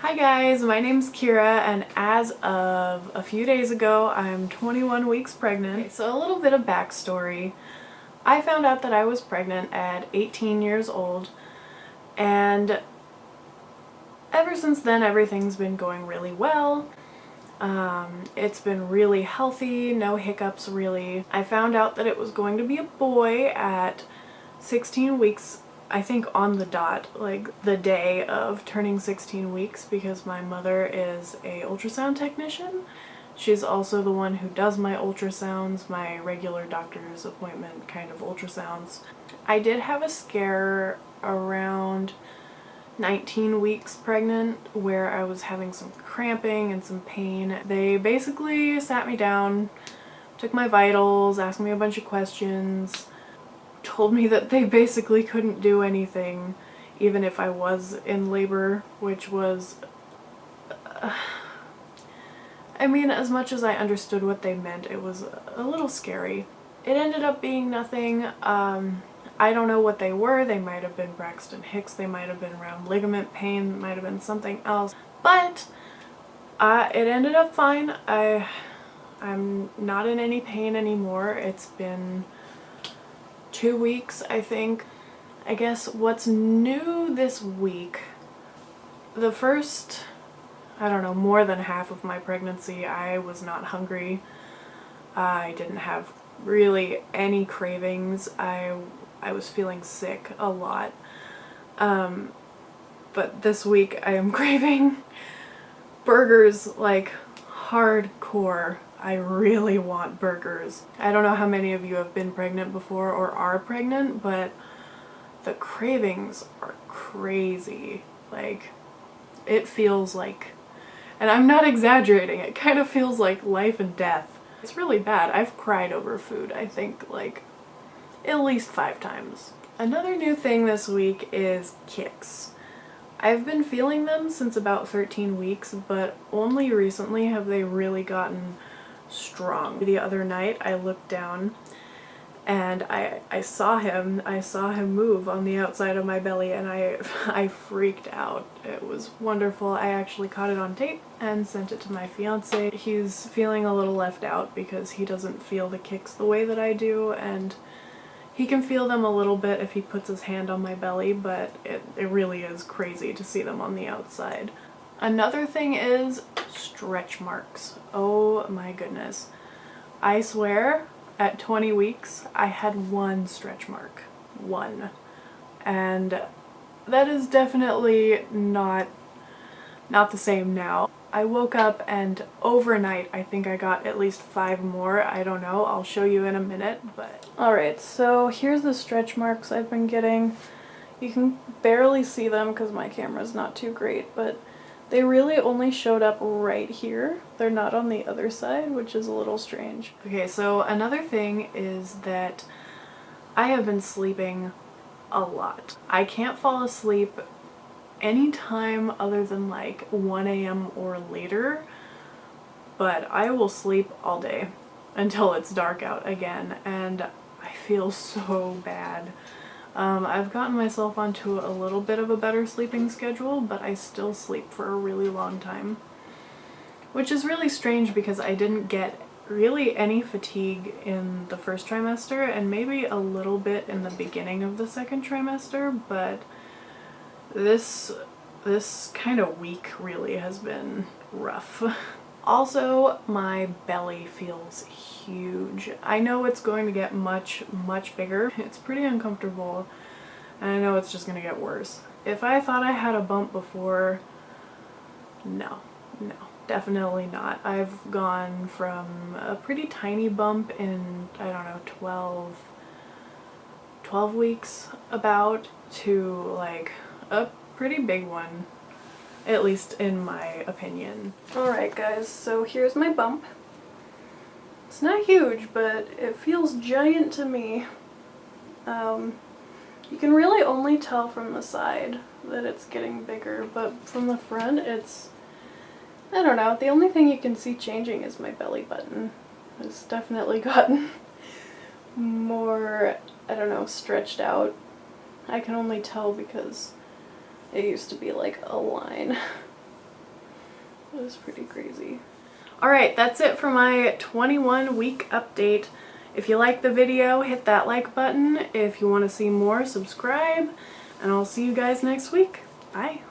Hi guys, my name's Kira, and as of a few days ago, I'm 21 weeks pregnant. Okay, so a little bit of backstory. I found out that I was pregnant at 18 years old, and ever since then everything's been going really well. It's been really healthy, no hiccups really. I found out that it was going to be a boy at 16 weeks, I think on the dot, like the day of turning 16 weeks, because my mother is a ultrasound technician. She's also the one who does my ultrasounds, my regular doctor's appointment kind of ultrasounds. I did have a scare around 19 weeks pregnant where I was having some cramping and some pain. They basically sat me down, took my vitals, asked me a bunch of questions, told me that they basically couldn't do anything even if I was in labor, which was I mean, as much as I understood what they meant, it was a little scary. It ended up being nothing. I don't know what they were. They might have been Braxton Hicks, they might have been round ligament pain, it might have been something else, but it ended up fine. I'm not in any pain anymore. It's been 2 weeks, I think. I guess what's new this week, the first, I don't know, more than half of my pregnancy, I was not hungry. I didn't have really any cravings. I was feeling sick a lot. But this week I am craving burgers like hardcore. I really want burgers. I don't know how many of you have been pregnant before or are pregnant, but the cravings are crazy. Like, it feels like, and I'm not exaggerating, it kind of feels like life and death. It's really bad. I've cried over food, I think, like, at least 5 times. Another new thing this week is kicks. I've been feeling them since about 13 weeks, but only recently have they really gotten strong. The other night I looked down and I saw him move on the outside of my belly, and I freaked out. It was wonderful. I actually caught it on tape and sent it to my fiance. He's feeling a little left out because he doesn't feel the kicks the way that I do, and he can feel them a little bit if he puts his hand on my belly, but it really is crazy to see them on the outside. Another thing is stretch marks. Oh my goodness. I swear, at 20 weeks, I had 1 stretch mark. 1. And that is definitely not the same now. I woke up and overnight I think I got at least 5 more. I don't know, I'll show you in a minute, but... Alright, so here's the stretch marks I've been getting. You can barely see them because my camera's not too great, but they really only showed up right here. They're not on the other side, which is a little strange. Okay, so another thing is that I have been sleeping a lot. I can't fall asleep any time other than like 1 a.m. or later, but I will sleep all day until it's dark out again, and I feel so bad. I've gotten myself onto a little bit of a better sleeping schedule, but I still sleep for a really long time, which is really strange because I didn't get really any fatigue in the first trimester and maybe a little bit in the beginning of the second trimester, but this kind of week really has been rough. Also, my belly feels huge. I know it's going to get much bigger. It's pretty uncomfortable, and I know it's just going to get worse. If I thought I had a bump before, no, definitely not. I've gone from a pretty tiny bump in, I don't know, 12 weeks about, to like a pretty big one, at least in my opinion. Alright guys, so here's my bump. It's not huge, but it feels giant to me. You can really only tell from the side that it's getting bigger, but from the front it's, I don't know, the only thing you can see changing is my belly button. It's definitely gotten more, I don't know, stretched out. I can only tell because it used to be like a line. That was pretty crazy. Alright, that's it for my 21-week update. If you like the video, hit that like button. If you want to see more, subscribe. And I'll see you guys next week. Bye.